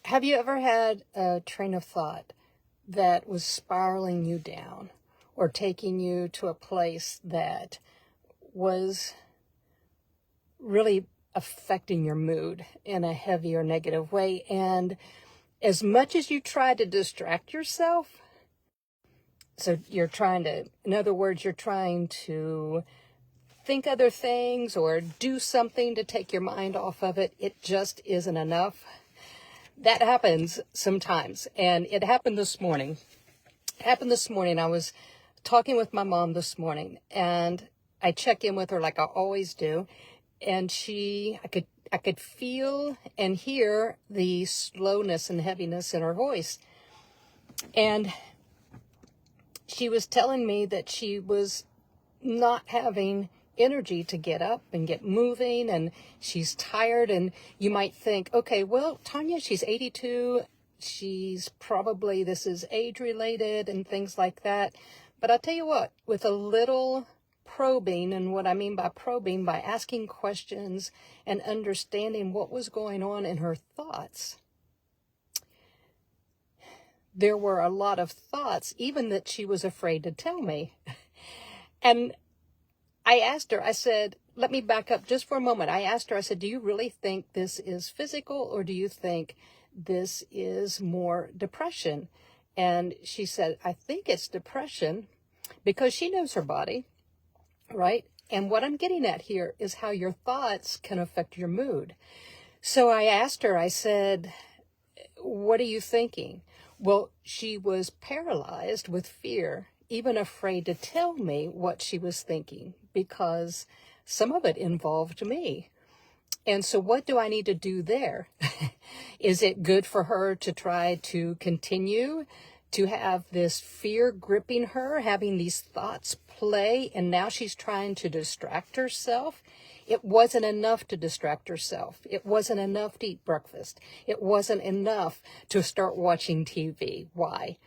Have you ever had a train of thought that was spiraling you down or taking you to a place that was really affecting your mood in a heavy or negative way? And as much as you try to distract yourself, so you're trying to, in other words, you're trying to think other things or do something to take your mind off of it, it just isn't enough. That happens sometimes, and it happened this morning. I was talking with my mom this morning, and I check in with her like I always do, and I could feel and hear the slowness and heaviness in her voice. And she was telling me that she was not having energy to get up and get moving, and she's tired. And you might think, okay, well, Tonya, she's 82. She's probably, this is age related and things like that. But I'll tell you what, with a little probing, and what I mean by probing, by asking questions and understanding what was going on in her thoughts, there were a lot of thoughts, even that she was afraid to tell me. And I asked her, I said, let me back up just for a moment. I asked her, I said, do you really think this is physical, or do you think this is more depression? And she said, I think it's depression, because she knows her body, right? And what I'm getting at here is how your thoughts can affect your mood. So I asked her, I said, what are you thinking? Well, she was paralyzed with fear, even afraid to tell me what she was thinking, because some of it involved me. And so what do I need to do there? Is it good for her to try to continue to have this fear gripping her, having these thoughts play, and now she's trying to distract herself? It wasn't enough to distract herself. It wasn't enough to eat breakfast. It wasn't enough to start watching TV. Why?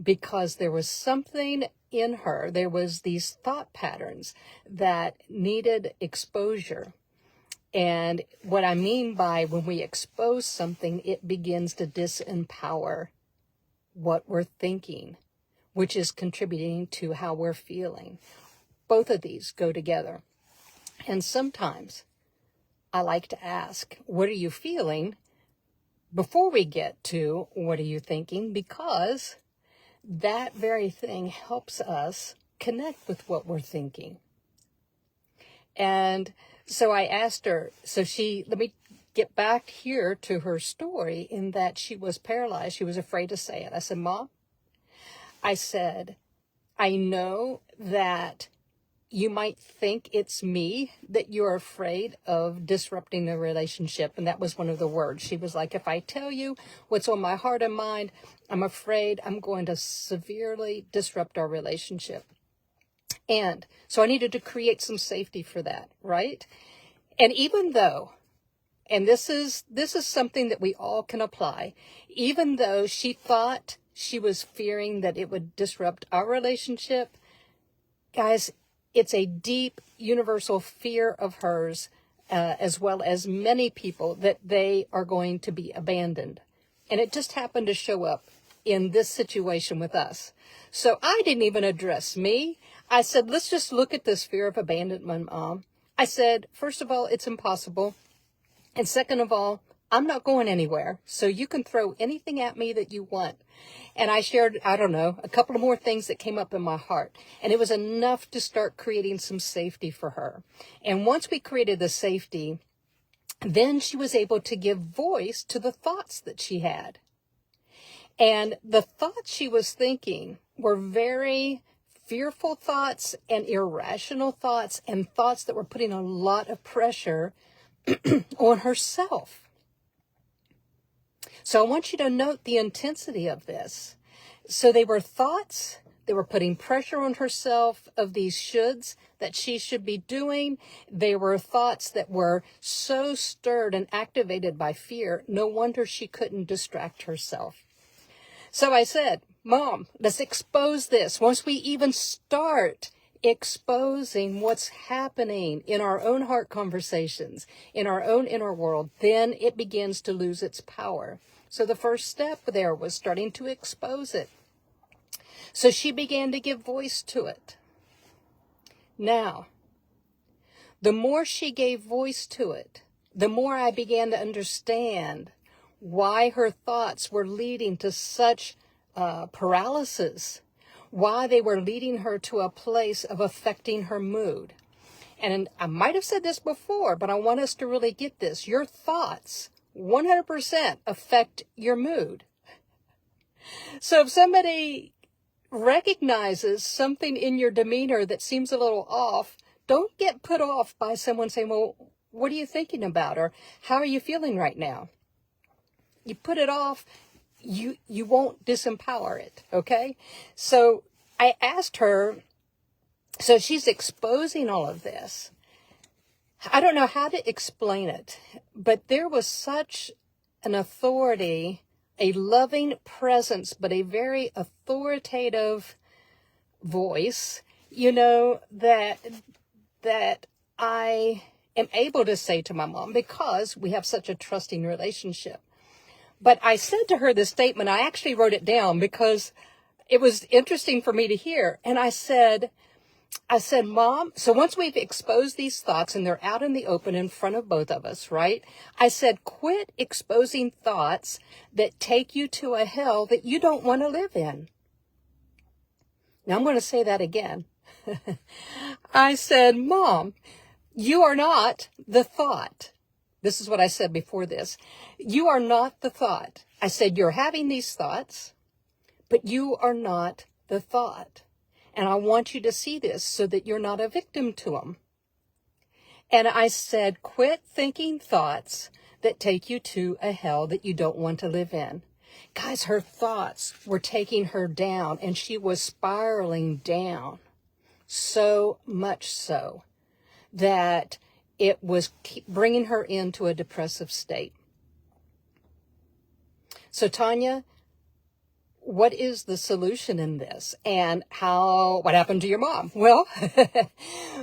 Because there was something in her, there was these thought patterns that needed exposure. And what I mean by when we expose something, it begins to disempower what we're thinking, which is contributing to how we're feeling. Both of these go together. And sometimes I like to ask, what are you feeling, before we get to what are you thinking? Because that very thing helps us connect with what we're thinking. And so I asked her, let me get back here to her story, in that she was paralyzed. She was afraid to say it. I said, Mom, I said, I know that you might think it's me that you're afraid of disrupting the relationship. And that was one of the words. She was like, if I tell you what's on my heart and mind, I'm afraid I'm going to severely disrupt our relationship. And so I needed to create some safety for that, right? And even though, and this is something that we all can apply, even though she thought she was fearing that it would disrupt our relationship, guys, it's a deep universal fear of hers, as well as many people, that they are going to be abandoned. And it just happened to show up in this situation with us. So I didn't even address me. I said, let's just look at this fear of abandonment, Mom. I said, first of all, it's impossible. And second of all, I'm not going anywhere. So you can throw anything at me that you want. And I shared, I don't know, a couple of more things that came up in my heart. And it was enough to start creating some safety for her. And once we created the safety, then she was able to give voice to the thoughts that she had. And the thoughts she was thinking were very fearful thoughts and irrational thoughts, and thoughts that were putting a lot of pressure on herself. So I want you to note the intensity of this. So they were thoughts, they were putting pressure on herself of these shoulds that she should be doing. They were thoughts that were so stirred and activated by fear, no wonder she couldn't distract herself. So I said, Mom, let's expose this. Once we even start exposing what's happening in our own heart conversations, in our own inner world, then it begins to lose its power. So the first step there was starting to expose it. So she began to give voice to it. Now, the more she gave voice to it, the more I began to understand why her thoughts were leading to such paralysis, why they were leading her to a place of affecting her mood. And I might have said this before, but I want us to really get this. Your thoughts 100% affect your mood. So if somebody recognizes something in your demeanor that seems a little off, don't get put off by someone saying, well, what are you thinking about? Or how are you feeling right now? You put it off, you won't disempower it, okay? So I asked her, so she's exposing all of this. I don't know how to explain it, but there was such an authority, a loving presence, but a very authoritative voice, that I am able to say to my mom because we have such a trusting relationship. But I said to her this statement, I actually wrote it down because it was interesting for me to hear. And I said, Mom, so once we've exposed these thoughts and they're out in the open in front of both of us, right? I said, quit exposing thoughts that take you to a hell that you don't want to live in. Now I'm going to say that again. I said, Mom, you are not the thought. This is what I said before this. You are not the thought. I said, you're having these thoughts, but you are not the thought. And I want you to see this so that you're not a victim to them. And I said, quit thinking thoughts that take you to a hell that you don't want to live in. Guys, her thoughts were taking her down and she was spiraling down. So much so that it was bringing her into a depressive state. So Tonya, what is the solution in this? And what happened to your mom? Well,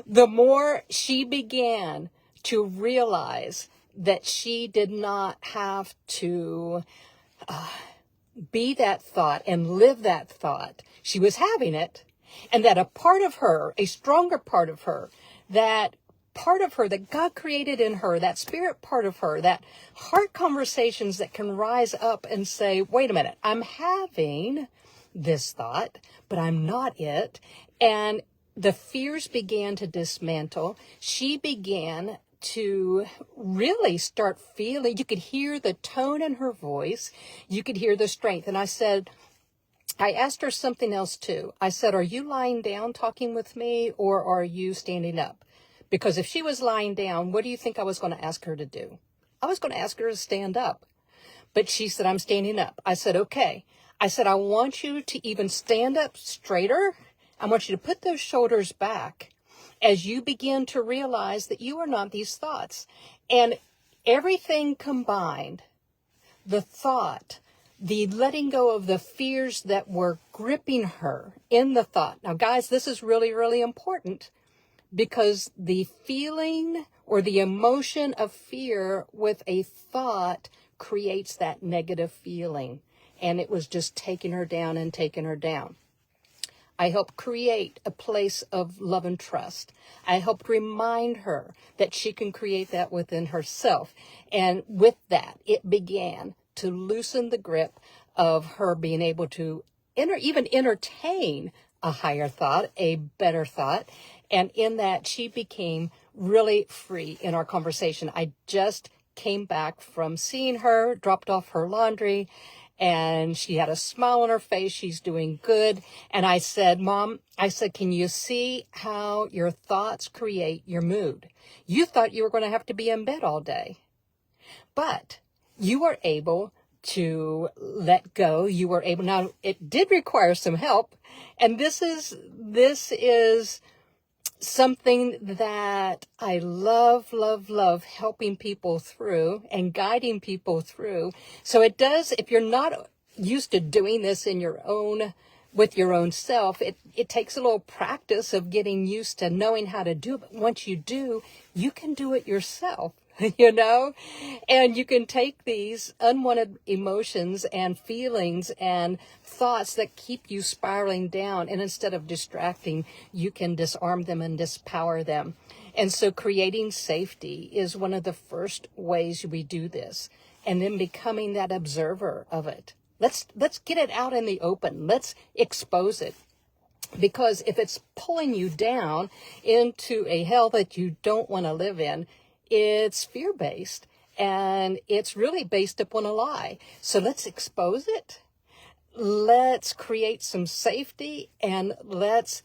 the more she began to realize that she did not have to be that thought and live that thought, she was having it, and that a part of her, a stronger part of her, that part of her that God created in her, that spirit part of her, that heart conversations that can rise up and say, wait a minute, I'm having this thought, but I'm not it. And the fears began to dismantle. She began to really start feeling, you could hear the tone in her voice, you could hear the strength. And I asked her something else too. I said, are you lying down talking with me or are you standing up? Because if she was lying down, what do you think I was going to ask her to do? I was going to ask her to stand up. But she said, I'm standing up. I said, okay. I said, I want you to even stand up straighter. I want you to put those shoulders back as you begin to realize that you are not these thoughts. And everything combined, the thought, the letting go of the fears that were gripping her in the thought. Now, guys, this is really, really important. Because the feeling or the emotion of fear with a thought creates that negative feeling. And it was just taking her down and taking her down. I helped create a place of love and trust. I helped remind her that she can create that within herself. And with that, it began to loosen the grip of her being able to even entertain a higher thought, a better thought. And in that, she became really free in our conversation. I just came back from seeing her, dropped off her laundry, and she had a smile on her face. She's doing good. And I said, Mom, can you see how your thoughts create your mood? You thought you were going to have to be in bed all day, but you were able to let go. You were able, now it did require some help. And this is something that I love helping people through and guiding people through. So it does, if you're not used to doing this in your own with your own self. It takes a little practice of getting used to knowing how to do it. But once you do, you can do it yourself, you know, and you can take these unwanted emotions and feelings and thoughts that keep you spiraling down. And instead of distracting, you can disarm them and disempower them. And so creating safety is one of the first ways we do this. And then becoming that observer of it. Let's get it out in the open. Let's expose it. Because if it's pulling you down into a hell that you don't want to live in, it's fear-based. And it's really based upon a lie. So let's expose it. Let's create some safety, and let's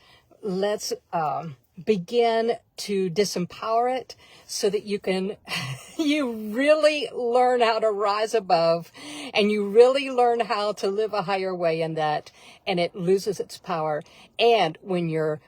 begin to disempower it so that you really learn how to rise above, and you really learn how to live a higher way in that, and it loses its power. And when your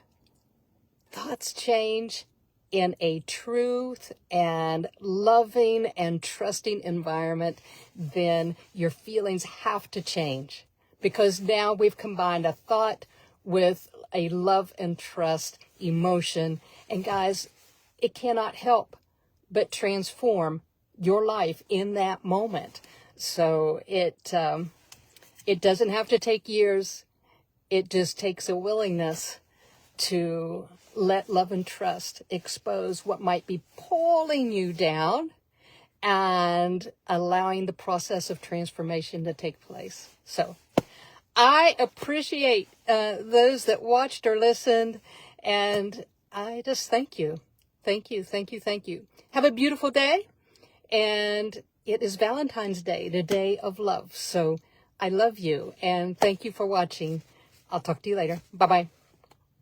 thoughts change in a truth and loving and trusting environment, then your feelings have to change, because now we've combined a thought with a love and trust emotion. And guys, it cannot help but transform your life in that moment. So it doesn't have to take years. It just takes a willingness to let love and trust expose what might be pulling you down and allowing the process of transformation to take place. So I appreciate those that watched or listened, and I just thank you. Thank you, thank you, thank you. Have a beautiful day, and it is Valentine's Day, the day of love. So I love you, and thank you for watching. I'll talk to you later. Bye-bye.